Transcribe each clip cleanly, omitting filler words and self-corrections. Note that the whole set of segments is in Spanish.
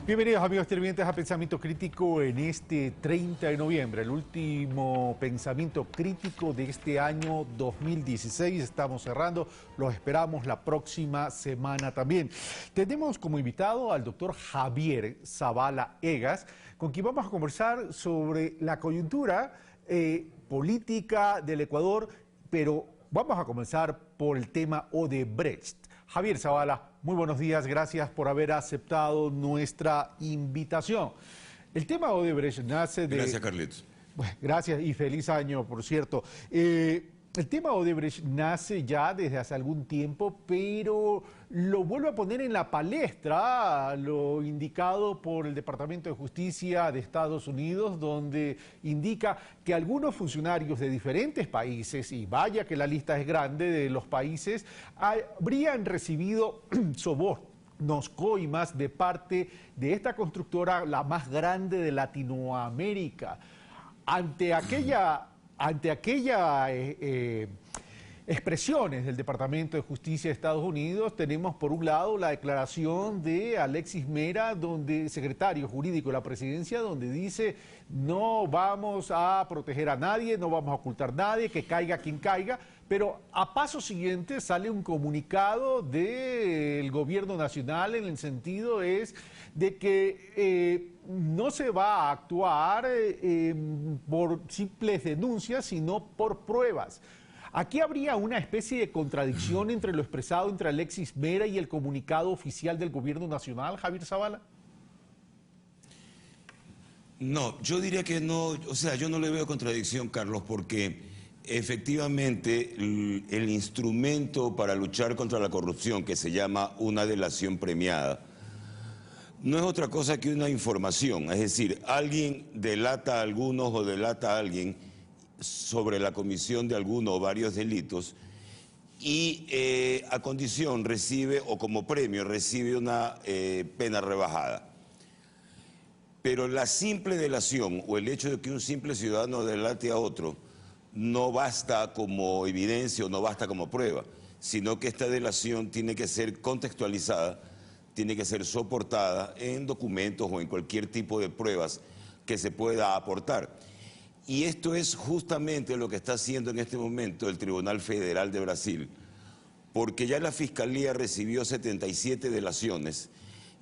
Bienvenidos amigos televidentes a Pensamiento Crítico en este 30 de noviembre, el último pensamiento crítico de este año 2016. Estamos cerrando, los esperamos la próxima semana también. Tenemos como invitado al doctor Javier Zavala Egas, con quien vamos a conversar sobre la coyuntura política del Ecuador, pero vamos a comenzar por el tema Odebrecht. Javier Zavala, muy buenos días, gracias por haber aceptado nuestra invitación. El tema Odebrecht nace de... Gracias, Carlitos. Bueno, gracias y feliz año, por cierto. El tema Odebrecht nace ya desde hace algún tiempo, pero lo vuelve a poner en la palestra, lo indicado por el Departamento de Justicia de Estados Unidos, donde indica que algunos funcionarios de diferentes países, y vaya que la lista es grande de los países, habrían recibido sobornos, coimas de parte de esta constructora, la más grande de Latinoamérica. Ante aquellas expresiones del Departamento de Justicia de Estados Unidos, tenemos por un lado la declaración de Alexis Mera, secretario jurídico de la presidencia, donde dice no vamos a proteger a nadie, no vamos a ocultar a nadie, que caiga quien caiga, pero a paso siguiente sale un comunicado del gobierno nacional en el sentido de que no se va a actuar por simples denuncias, sino por pruebas. Aquí habría una especie de contradicción entre lo expresado entre Alexis Mera y el comunicado oficial del gobierno nacional, Javier Zavala. No, yo diría que no, o sea, yo no le veo contradicción, Carlos, porque efectivamente el instrumento para luchar contra la corrupción, que se llama una delación premiada, no es otra cosa que una información, es decir, alguien delata a algunos o delata a alguien sobre la comisión de alguno o varios delitos y a condición recibe, o como premio, recibe una pena rebajada. Pero la simple delación o el hecho de que un simple ciudadano delate a otro no basta como evidencia o no basta como prueba, sino que esta delación tiene que ser contextualizada, tiene que ser soportada en documentos o en cualquier tipo de pruebas que se pueda aportar. Y esto es justamente lo que está haciendo en este momento el Tribunal Federal de Brasil, porque ya la Fiscalía recibió 77 delaciones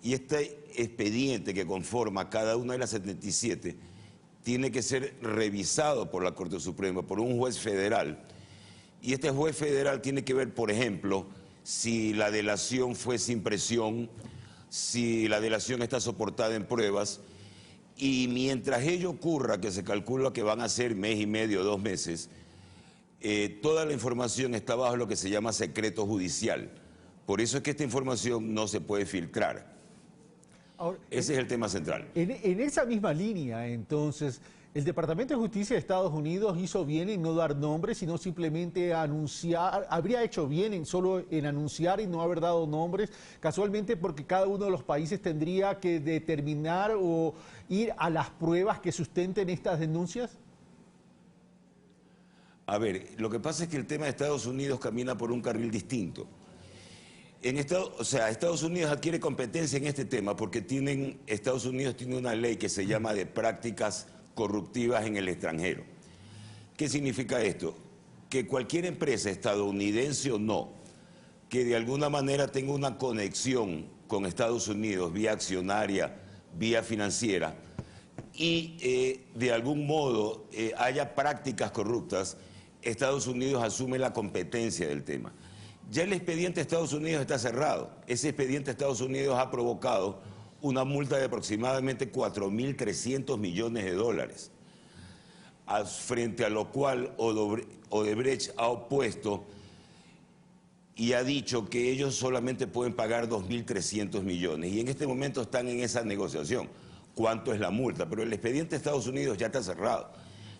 y este expediente que conforma cada una de las 77 tiene que ser revisado por la Corte Suprema, por un juez federal. Y este juez federal tiene que ver, por ejemplo, si la delación fue sin presión, si la delación está soportada en pruebas, y mientras ello ocurra, que se calcula que van a ser mes y medio, 2 meses, toda la información está bajo lo que se llama secreto judicial. Por eso es que esta información no se puede filtrar. Ahora, ese es el tema central. En esa misma línea, entonces, el Departamento de Justicia de Estados Unidos hizo bien en no dar nombres, sino simplemente anunciar, habría hecho bien solo en anunciar y no haber dado nombres, casualmente porque cada uno de los países tendría que determinar o ir a las pruebas que sustenten estas denuncias. A ver, lo que pasa es que el tema de Estados Unidos camina por un carril distinto. Estados Unidos adquiere competencia en este tema porque Estados Unidos tiene una ley que se llama de prácticas corruptivas en el extranjero. ¿Qué significa esto? Que cualquier empresa estadounidense o no, que de alguna manera tenga una conexión con Estados Unidos, vía accionaria, vía financiera, y de algún modo haya prácticas corruptas, Estados Unidos asume la competencia del tema. Ya el expediente de Estados Unidos está cerrado. Ese expediente de Estados Unidos ha provocado una multa de aproximadamente 4.300 millones de dólares, frente a lo cual Odebrecht ha opuesto y ha dicho que ellos solamente pueden pagar 2.300 millones. Y en este momento están en esa negociación. ¿Cuánto es la multa? Pero el expediente de Estados Unidos ya está cerrado.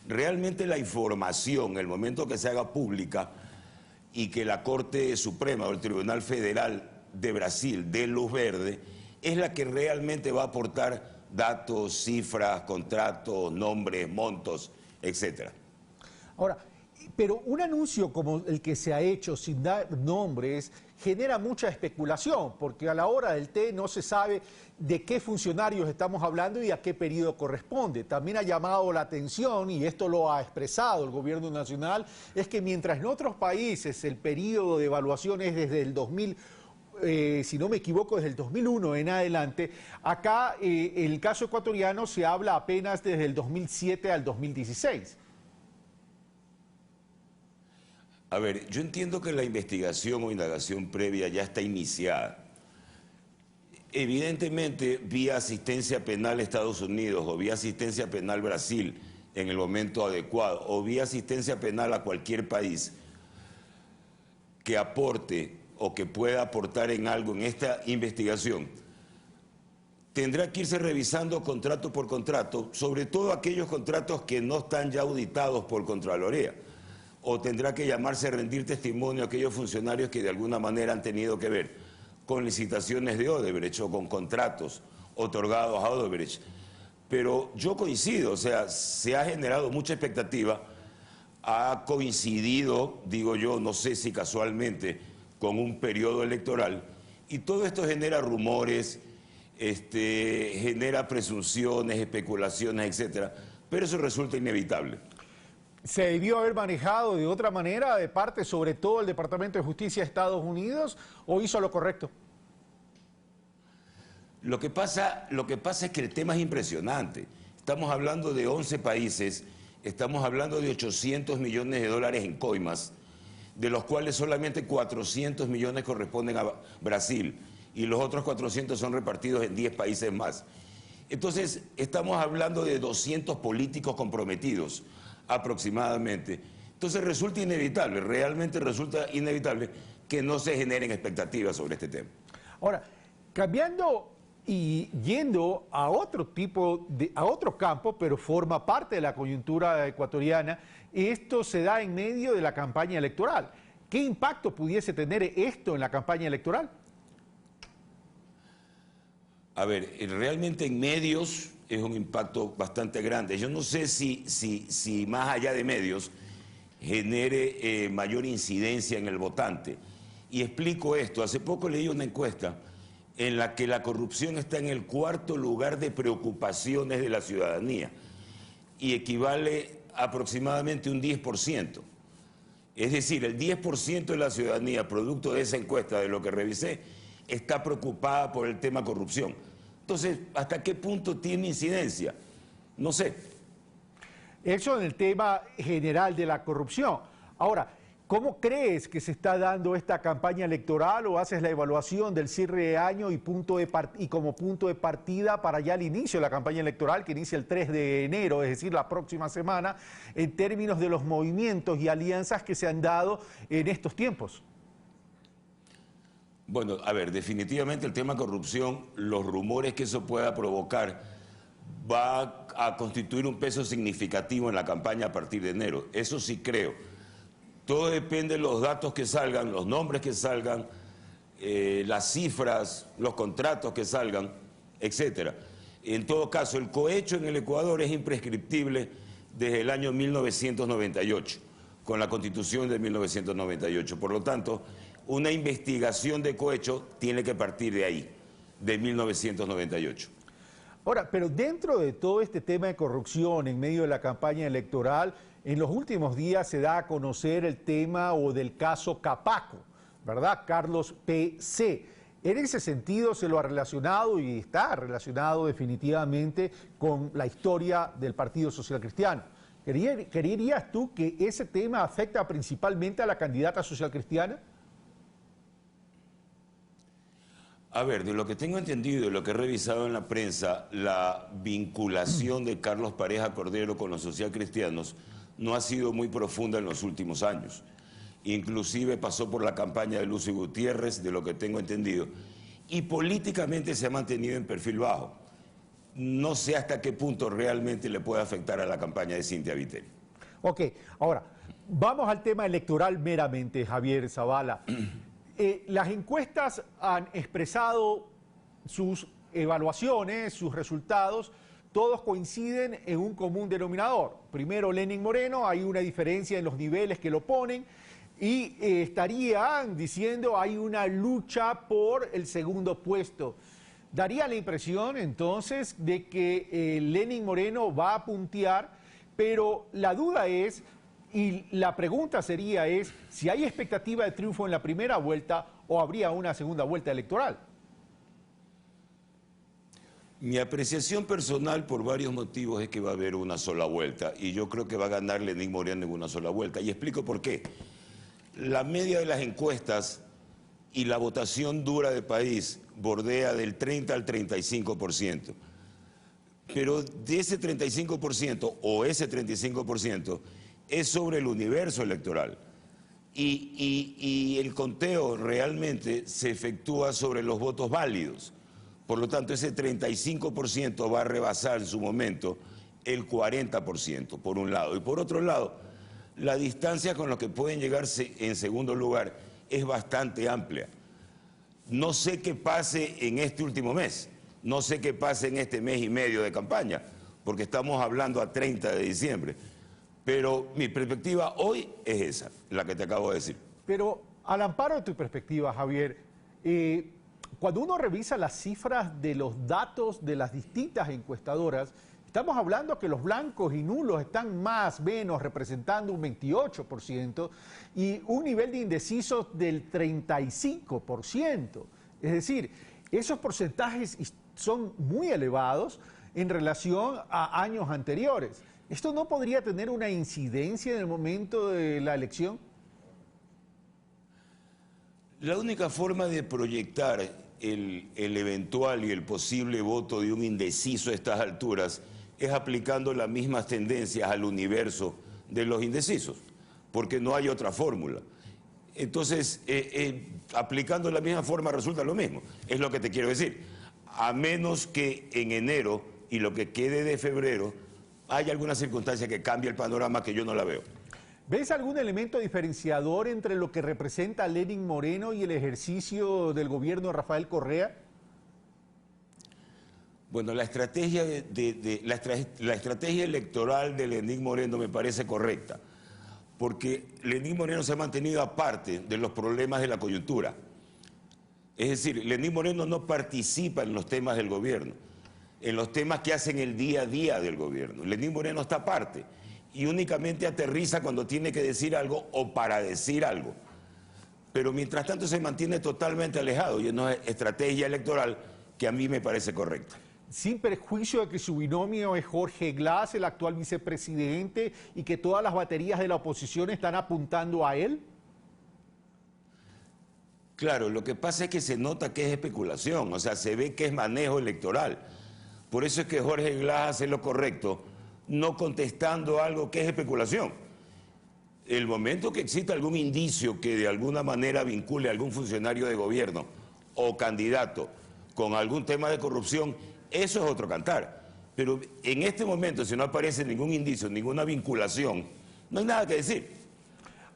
Realmente la información, el momento que se haga pública y que la Corte Suprema o el Tribunal Federal de Brasil dé luz verde, es la que realmente va a aportar datos, cifras, contratos, nombres, montos, etc. Ahora, Pero un anuncio como el que se ha hecho sin dar nombres genera mucha especulación, porque a la hora del té no se sabe de qué funcionarios estamos hablando y a qué periodo corresponde. También ha llamado la atención, y esto lo ha expresado el gobierno nacional, es que mientras en otros países el periodo de evaluación es desde el 2000, si no me equivoco, desde el 2001 en adelante, acá el caso ecuatoriano se habla apenas desde el 2007 al 2016. A ver, yo entiendo que la investigación o indagación previa ya está iniciada. Evidentemente, vía asistencia penal Estados Unidos o vía asistencia penal Brasil en el momento adecuado o vía asistencia penal a cualquier país que aporte o que pueda aportar en algo en esta investigación, tendrá que irse revisando contrato por contrato, sobre todo aquellos contratos que no están ya auditados por Contraloría. O tendrá que llamarse a rendir testimonio a aquellos funcionarios que de alguna manera han tenido que ver con licitaciones de Odebrecht o con contratos otorgados a Odebrecht. Pero yo coincido, o sea, se ha generado mucha expectativa, ha coincidido, digo yo, no sé si casualmente, con un periodo electoral, y todo esto genera rumores, genera presunciones, especulaciones, etcétera, pero eso resulta inevitable. ¿Se debió haber manejado de otra manera de parte, sobre todo el Departamento de Justicia de Estados Unidos, o hizo lo correcto? Lo que pasa es que el tema es impresionante. Estamos hablando de 11 países, estamos hablando de 800 millones de dólares en coimas, de los cuales solamente 400 millones corresponden a Brasil y los otros 400 son repartidos en 10 países más. Entonces, estamos hablando de 200 políticos comprometidos aproximadamente. Entonces resulta inevitable, realmente resulta inevitable que no se generen expectativas sobre este tema. Ahora, cambiando y yendo a otro a otro campo, pero forma parte de la coyuntura ecuatoriana, esto se da en medio de la campaña electoral. ¿Qué impacto pudiese tener esto en la campaña electoral? A ver, realmente en medios es un impacto bastante grande. Yo no sé si más allá de medios genere mayor incidencia en el votante. Y explico esto. Hace poco leí una encuesta en la que la corrupción está en el 4º lugar de preocupaciones de la ciudadanía y equivale aproximadamente un 10%. Es decir, el 10% de la ciudadanía, producto de esa encuesta, de lo que revisé, está preocupada por el tema corrupción. Entonces, ¿hasta qué punto tiene incidencia? No sé. Eso en el tema general de la corrupción. Ahora, ¿cómo crees que se está dando esta campaña electoral o haces la evaluación del cierre de año y como punto de partida para ya el inicio de la campaña electoral que inicia el 3 de enero, es decir, la próxima semana, en términos de los movimientos y alianzas que se han dado en estos tiempos? Bueno, a ver, definitivamente el tema corrupción, los rumores que eso pueda provocar va a constituir un peso significativo en la campaña a partir de enero. Eso sí creo. Todo depende de los datos que salgan, los nombres que salgan, las cifras, los contratos que salgan, etcétera. En todo caso, el cohecho en el Ecuador es imprescriptible desde el año 1998, con la Constitución de 1998. Por lo tanto, una investigación de cohecho tiene que partir de ahí, de 1998. Ahora, pero dentro de todo este tema de corrupción en medio de la campaña electoral, en los últimos días se da a conocer el tema o del caso Capaco, ¿verdad? Carlos P.C. En ese sentido se lo ha relacionado y está relacionado definitivamente con la historia del Partido Social Cristiano. ¿Creerías tú que ese tema afecta principalmente a la candidata social cristiana? A ver, de lo que tengo entendido y de lo que he revisado en la prensa, la vinculación de Carlos Pareja Cordero con los socialcristianos no ha sido muy profunda en los últimos años. Inclusive pasó por la campaña de Lucio Gutiérrez, de lo que tengo entendido, y políticamente se ha mantenido en perfil bajo. No sé hasta qué punto realmente le puede afectar a la campaña de Cynthia Viteri. Ok, ahora, vamos al tema electoral meramente, Javier Zavala. Las encuestas han expresado sus evaluaciones, sus resultados, todos coinciden en un común denominador. Primero Lenín Moreno, hay una diferencia en los niveles que lo ponen y estarían diciendo hay una lucha por el segundo puesto. Daría la impresión entonces de que Lenín Moreno va a puntear, pero la duda es, y la pregunta sería es, si hay expectativa de triunfo en la primera vuelta o habría una segunda vuelta electoral. Mi apreciación personal por varios motivos es que va a haber una sola vuelta y yo creo que va a ganar Lenín Moreno en una sola vuelta y explico por qué. La media de las encuestas y la votación dura del país bordea del 30 al 35%, pero de ese 35% o ese 35% es sobre el universo electoral y el conteo realmente se efectúa sobre los votos válidos. Por lo tanto, ese 35% va a rebasar en su momento el 40%, por un lado. Y por otro lado, la distancia con la que pueden llegarse en segundo lugar es bastante amplia. No sé qué pase en este último mes, no sé qué pase en este mes y medio de campaña, porque estamos hablando a 30 de diciembre. Pero mi perspectiva hoy es esa, la que te acabo de decir. Pero al amparo de tu perspectiva, Javier, cuando uno revisa las cifras de los datos de las distintas encuestadoras, estamos hablando que los blancos y nulos están más o menos representando un 28% y un nivel de indecisos del 35%. Es decir, esos porcentajes son muy elevados en relación a años anteriores. ¿Esto no podría tener una incidencia en el momento de la elección? La única forma de proyectar el eventual y el posible voto de un indeciso a estas alturas es aplicando las mismas tendencias al universo de los indecisos, porque no hay otra fórmula. Entonces, aplicando la misma forma resulta lo mismo, es lo que te quiero decir. A menos que en enero y lo que quede de febrero haya alguna circunstancia que cambie el panorama, que yo no la veo. ¿Ves algún elemento diferenciador entre lo que representa Lenín Moreno y el ejercicio del gobierno de Rafael Correa? Bueno, la estrategia, la estrategia electoral de Lenín Moreno me parece correcta, porque Lenín Moreno se ha mantenido aparte de los problemas de la coyuntura. Es decir, Lenín Moreno no participa en los temas del gobierno, en los temas que hacen el día a día del gobierno. Lenín Moreno está aparte y únicamente aterriza cuando tiene que decir algo o para decir algo. Pero mientras tanto se mantiene totalmente alejado y es una estrategia electoral que a mí me parece correcta. Sin perjuicio de que su binomio es Jorge Glass, el actual vicepresidente, y que todas las baterías de la oposición están apuntando a él. Claro, lo que pasa es que se nota que es especulación, o sea, se ve que es manejo electoral. Por eso es que Jorge Glass hace lo correcto, no contestando algo que es especulación. El momento que exista algún indicio que de alguna manera vincule a algún funcionario de gobierno o candidato con algún tema de corrupción, eso es otro cantar. Pero en este momento, si no aparece ningún indicio, ninguna vinculación, no hay nada que decir.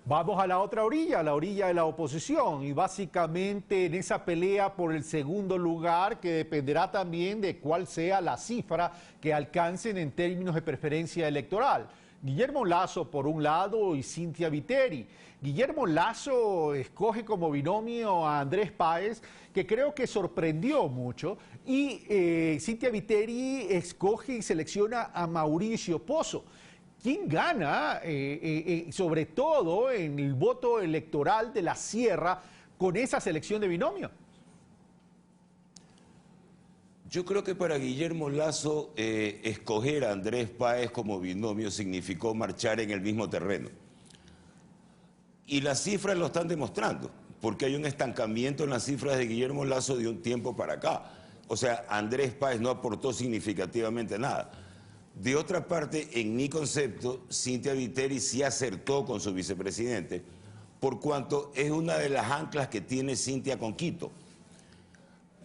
Vamos a la otra orilla, a la orilla de la oposición, y básicamente en esa pelea por el segundo lugar, que dependerá también de cuál sea la cifra que alcancen en términos de preferencia electoral. Guillermo Lasso por un lado y Cynthia Viteri. Guillermo Lasso escoge como binomio a Andrés Páez, que creo que sorprendió mucho, y Cynthia Viteri escoge y selecciona a Mauricio Pozo. ¿Quién gana, sobre todo en el voto electoral de la Sierra, con esa selección de binomio? Yo creo que para Guillermo Lasso escoger a Andrés Páez como binomio significó marchar en el mismo terreno. Y las cifras lo están demostrando, porque hay un estancamiento en las cifras de Guillermo Lasso de un tiempo para acá. O sea, Andrés Páez no aportó significativamente nada. De otra parte, en mi concepto, Cynthia Viteri sí acertó con su vicepresidente, por cuanto es una de las anclas que tiene Cynthia con Quito.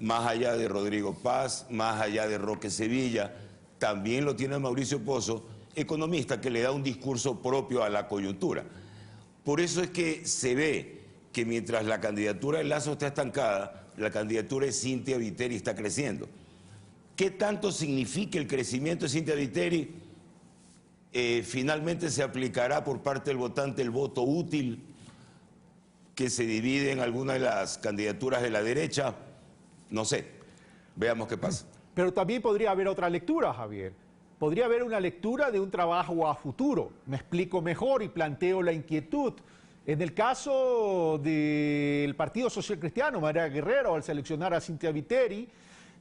Más allá de Rodrigo Paz, más allá de Roque Sevilla, también lo tiene Mauricio Pozo, economista que le da un discurso propio a la coyuntura. Por eso es que se ve que mientras la candidatura de Lasso está estancada, la candidatura de Cynthia Viteri está creciendo. ¿qué tanto significa el crecimiento de Cynthia Viteri? Finalmente se aplicará por parte del votante el voto útil, que se divide en alguna de las candidaturas de la derecha. No sé, veamos qué pasa. Pero también podría haber otra lectura, Javier. Podría haber una lectura de un trabajo a futuro. Me explico mejor y planteo la inquietud. En el caso del Partido Social Cristiano, María Guerrero, al seleccionar a Cynthia Viteri,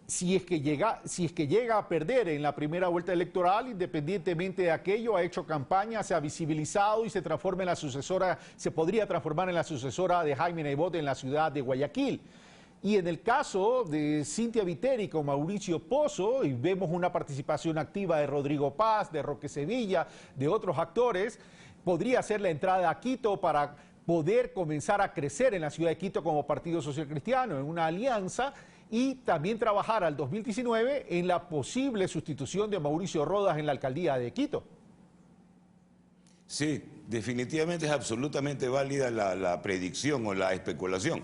si es que llega a perder en la primera vuelta electoral, independientemente de aquello, ha hecho campaña, se ha visibilizado y se transforma en la sucesora, se podría transformar en la sucesora de Jaime Nebot en la ciudad de Guayaquil. Y en el caso de Cynthia Viteri con Mauricio Pozo, y vemos una participación activa de Rodrigo Paz, de Roque Sevilla, de otros actores, podría ser la entrada a Quito para poder comenzar a crecer en la ciudad de Quito como Partido Social Cristiano, en una alianza, y también trabajar al 2019 en la posible sustitución de Mauricio Rodas en la alcaldía de Quito. Sí, definitivamente es absolutamente válida la predicción o la especulación,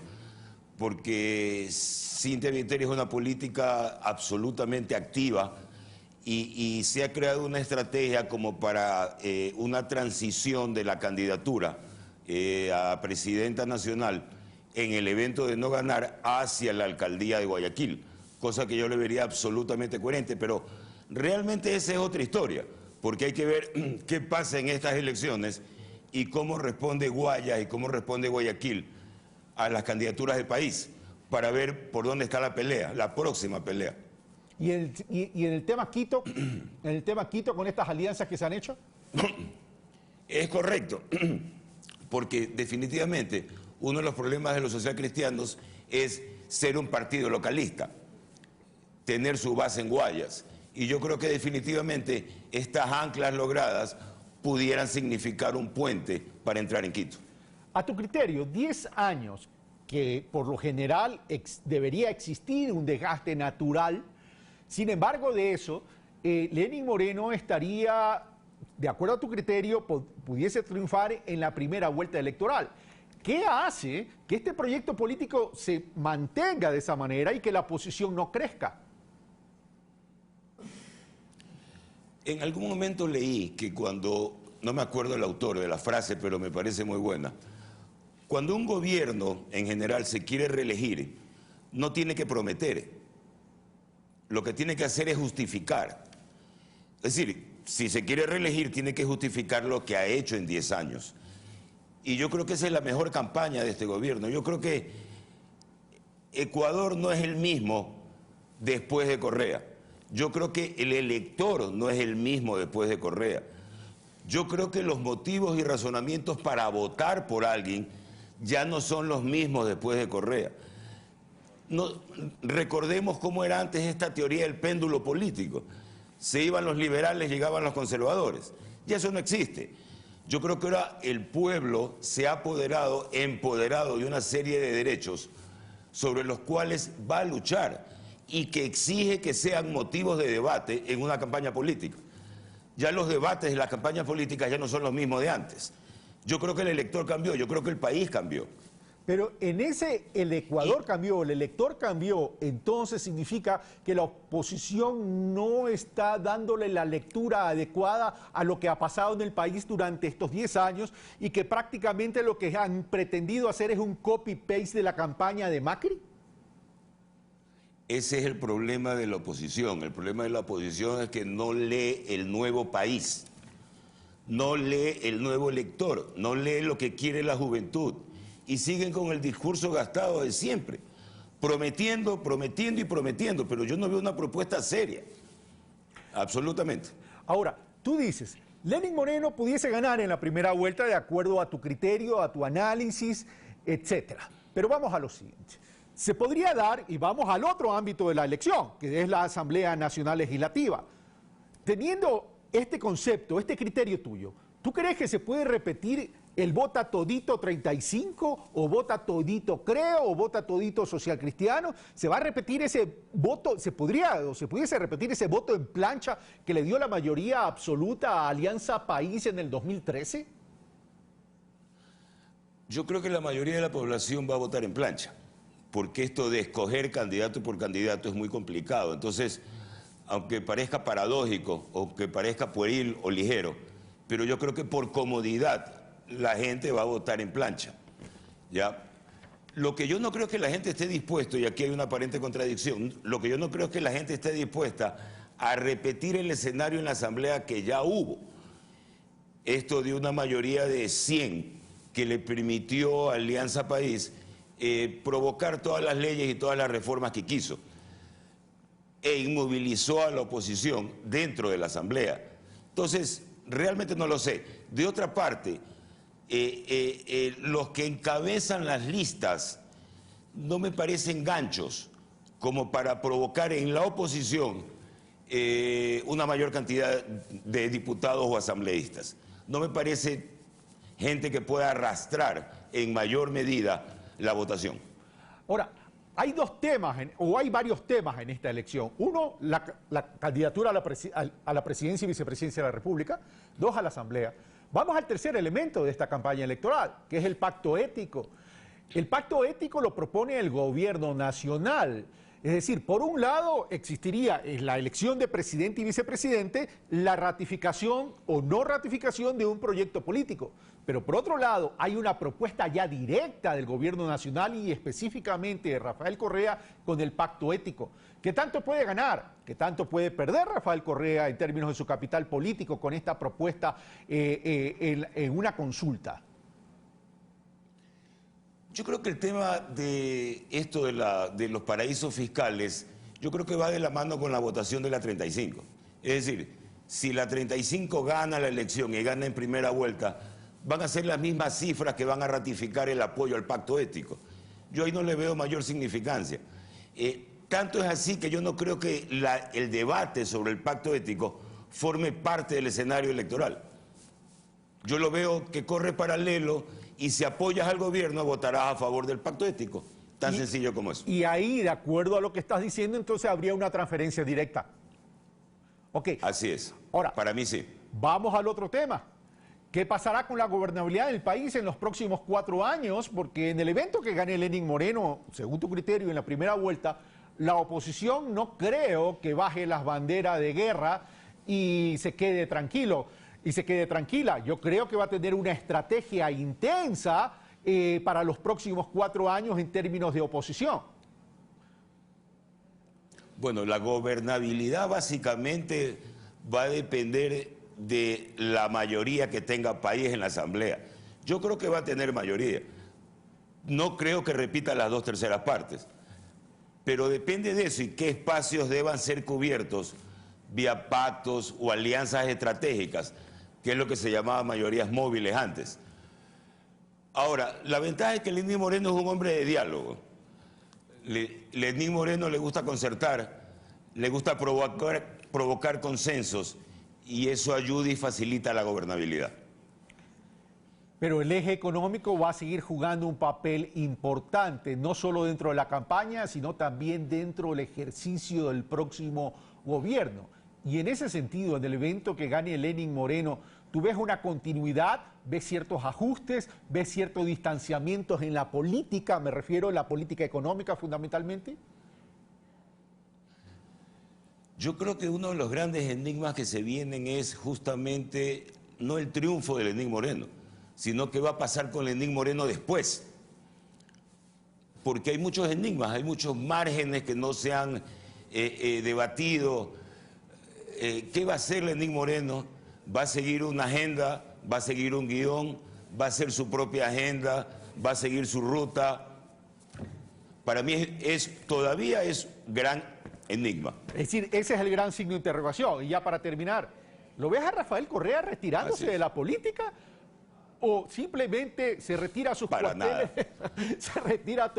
porque Cynthia Viteri es una política absolutamente activa y se ha creado una estrategia como para una transición de la candidatura a presidenta nacional en el evento de no ganar hacia la alcaldía de Guayaquil, cosa que yo le vería absolutamente coherente, pero realmente esa es otra historia, porque hay que ver qué pasa en estas elecciones y cómo responde Guayas y cómo responde Guayaquil a las candidaturas del país, para ver por dónde está la pelea, la próxima pelea. ¿Y en el tema Quito, con estas alianzas que se han hecho? Es correcto, porque definitivamente uno de los problemas de los socialcristianos es ser un partido localista, tener su base en Guayas. Y yo creo que definitivamente estas anclas logradas pudieran significar un puente para entrar en Quito. A tu criterio, 10 años que por lo general debería existir un desgaste natural, sin embargo de eso, Lenín Moreno estaría, de acuerdo a tu criterio, pudiese triunfar en la primera vuelta electoral. ¿Qué hace que este proyecto político se mantenga de esa manera y que la oposición no crezca? En algún momento leí que cuando, no me acuerdo el autor de la frase, pero me parece muy buena, cuando un gobierno en general se quiere reelegir, no tiene que prometer, lo que tiene que hacer es justificar. Es decir, si se quiere reelegir, tiene que justificar lo que ha hecho en 10 años. Y yo creo que esa es la mejor campaña de este gobierno. Yo creo que Ecuador no es el mismo después de Correa. Yo creo que el elector no es el mismo después de Correa. Yo creo que los motivos y razonamientos para votar por alguien ya no son los mismos después de Correa. No, recordemos cómo era antes esta teoría del péndulo político. Se iban los liberales, llegaban los conservadores. Ya eso no existe. Yo creo que ahora el pueblo se ha empoderado de una serie de derechos sobre los cuales va a luchar y que exige que sean motivos de debate en una campaña política. Ya los debates de las campañas políticas ya no son los mismos de antes. Yo creo que el elector cambió, yo creo que el país cambió. Pero en ese, el Ecuador cambió, el elector cambió, entonces significa que la oposición no está dándole la lectura adecuada a lo que ha pasado en el país durante estos 10 años y que prácticamente lo que han pretendido hacer es un copy-paste de la campaña de Macri. Ese es el problema de la oposición. El problema de la oposición es que no lee el nuevo país, no lee el nuevo elector, no lee lo que quiere la juventud. Y siguen con el discurso gastado de siempre, prometiendo, prometiendo y prometiendo, pero yo no veo una propuesta seria, absolutamente. Ahora, tú dices, Lenín Moreno pudiese ganar en la primera vuelta de acuerdo a tu criterio, a tu análisis, etcétera. Pero vamos a lo siguiente. Se podría dar, y vamos al otro ámbito de la elección, que es la Asamblea Nacional Legislativa. Teniendo este concepto, este criterio tuyo, ¿tú crees que se puede repetir el vota todito 35 o vota todito creo o vota todito social cristiano? ¿Se va a repetir ese voto, se pudiese repetir ese voto en plancha que le dio la mayoría absoluta a Alianza País en el 2013? Yo creo que la mayoría de la población va a votar en plancha, porque esto de escoger candidato por candidato es muy complicado. Entonces, aunque parezca paradójico, o que parezca pueril o ligero, pero yo creo que por comodidad la gente va a votar en plancha, ¿ya? Lo que yo no creo es que la gente esté dispuesto, y aquí hay una aparente contradicción, lo que yo no creo es que la gente esté dispuesta a repetir el escenario en la Asamblea que ya hubo. Esto de una mayoría de 100 que le permitió a Alianza País provocar todas las leyes y todas las reformas que quiso e inmovilizó a la oposición dentro de la Asamblea. Entonces, realmente no lo sé. De otra parte, los que encabezan las listas no me parecen ganchos como para provocar en la oposición una mayor cantidad de diputados o asambleístas. No me parece gente que pueda arrastrar en mayor medida la votación. Ahora, hay dos temas, o hay varios temas en esta elección. Uno, la candidatura a la presidencia y vicepresidencia de la República. Dos, a la Asamblea. Vamos al tercer elemento de esta campaña electoral, que es el pacto ético. El pacto ético lo propone el gobierno nacional. Es decir, por un lado existiría en la elección de presidente y vicepresidente la ratificación o no ratificación de un proyecto político. Pero por otro lado hay una propuesta ya directa del gobierno nacional y específicamente de Rafael Correa con el pacto ético. ¿Qué tanto puede ganar? ¿Qué tanto puede perder Rafael Correa en términos de su capital político con esta propuesta en una consulta? Yo creo que el tema de esto de los paraísos fiscales, yo creo que va de la mano con la votación de la 35. Es decir, si la 35 gana la elección y gana en primera vuelta, van a ser las mismas cifras que van a ratificar el apoyo al pacto ético. Yo ahí no le veo mayor significancia. Tanto es así que yo no creo que el debate sobre el pacto ético forme parte del escenario electoral. Yo lo veo que corre paralelo y si apoyas al gobierno votarás a favor del pacto ético. Tan sencillo como eso. Y ahí, de acuerdo a lo que estás diciendo, entonces habría una transferencia directa. Ok. Así es. Ahora, para mí sí. Vamos al otro tema. ¿Qué pasará con la gobernabilidad del país en los próximos 4 años? Porque en el evento que gane Lenín Moreno, según tu criterio, en la primera vuelta, la oposición no creo que baje las banderas de guerra y se quede tranquilo. Y se quede tranquila. Yo creo que va a tener una estrategia intensa para los próximos 4 años en términos de oposición. Bueno, la gobernabilidad básicamente va a depender de la mayoría que tenga país en la Asamblea. Yo creo que va a tener mayoría. No creo que repita las 2/3 partes, pero depende de eso y qué espacios deban ser cubiertos vía pactos o alianzas estratégicas, que es lo que se llamaba mayorías móviles antes. Ahora, la ventaja es que Lenín Moreno es un hombre de diálogo. Lenín Moreno le gusta concertar, le gusta provocar consensos y eso ayuda y facilita la gobernabilidad. Pero el eje económico va a seguir jugando un papel importante, no solo dentro de la campaña, sino también dentro del ejercicio del próximo gobierno. Y en ese sentido, en el evento que gane Lenín Moreno, ¿tú ves una continuidad? ¿Ves ciertos ajustes? ¿Ves ciertos distanciamientos en la política? Me refiero a la política económica fundamentalmente. Yo creo que uno de los grandes enigmas que se vienen es justamente no el triunfo de Lenín Moreno, sino qué va a pasar con Lenín Moreno después. Porque hay muchos enigmas, hay muchos márgenes que no se han debatido. ¿Qué va a hacer Lenín Moreno? ¿Va a seguir una agenda? ¿Va a seguir un guión? ¿Va a hacer su propia agenda? ¿Va a seguir su ruta? Para mí todavía es gran enigma. Es decir, ese es el gran signo de interrogación. Y ya para terminar, ¿lo ves a Rafael Correa retirándose de la política? ¿O simplemente se retira a sus cuarteles, se retira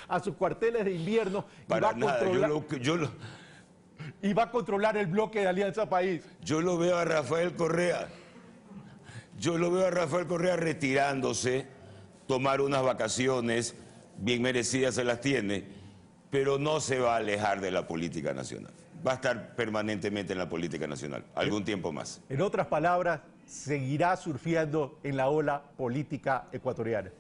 a sus cuarteles de invierno y va a controlar? Y va a controlar el bloque de Alianza País. Yo lo veo a Rafael Correa retirándose, tomar unas vacaciones, bien merecidas se las tiene, pero no se va a alejar de la política nacional. Va a estar permanentemente en la política nacional, algún tiempo más. En otras palabras, seguirá surfeando en la ola política ecuatoriana.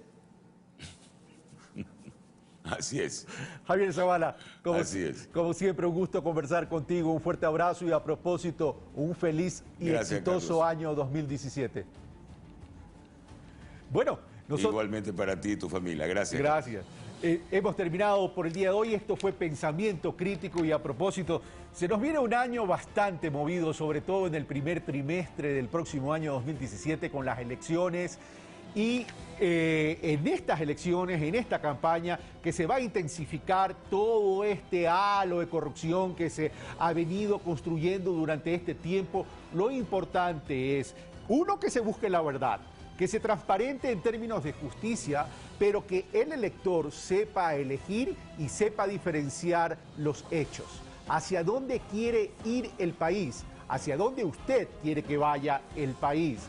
Así es. Javier Zavala, Así es. como siempre, un gusto conversar contigo. Un fuerte abrazo y a propósito, un feliz y exitoso año 2017. Bueno, igualmente para ti y tu familia. Gracias. Gracias. Hemos terminado por el día de hoy. Esto fue Pensamiento Crítico y a propósito, se nos viene un año bastante movido, sobre todo en el primer trimestre del próximo año 2017 con las elecciones. Y en estas elecciones, en esta campaña, que se va a intensificar todo este halo de corrupción que se ha venido construyendo durante este tiempo, lo importante es, uno, que se busque la verdad, que se transparente en términos de justicia, pero que el elector sepa elegir y sepa diferenciar los hechos. Hacia dónde quiere ir el país, hacia dónde usted quiere que vaya el país.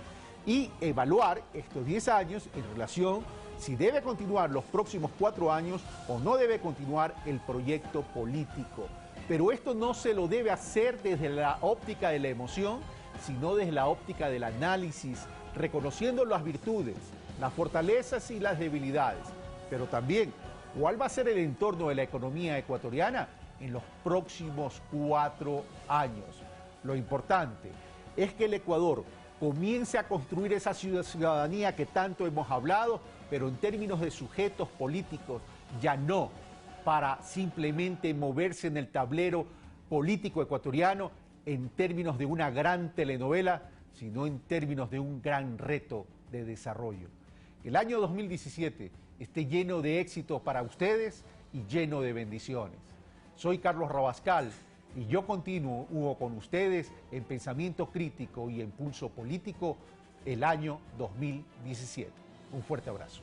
Y evaluar estos 10 años en relación si debe continuar los próximos 4 años o no debe continuar el proyecto político. Pero esto no se lo debe hacer desde la óptica de la emoción, sino desde la óptica del análisis, reconociendo las virtudes, las fortalezas y las debilidades, pero también cuál va a ser el entorno de la economía ecuatoriana en los próximos 4 años. Lo importante es que el Ecuador comience a construir esa ciudadanía que tanto hemos hablado, pero en términos de sujetos políticos, ya no para simplemente moverse en el tablero político ecuatoriano en términos de una gran telenovela, sino en términos de un gran reto de desarrollo. Que el año 2017 esté lleno de éxitos para ustedes y lleno de bendiciones. Soy Carlos Rabascal y yo continúo con ustedes en Pensamiento Crítico y en Pulso Político el año 2017. Un fuerte abrazo.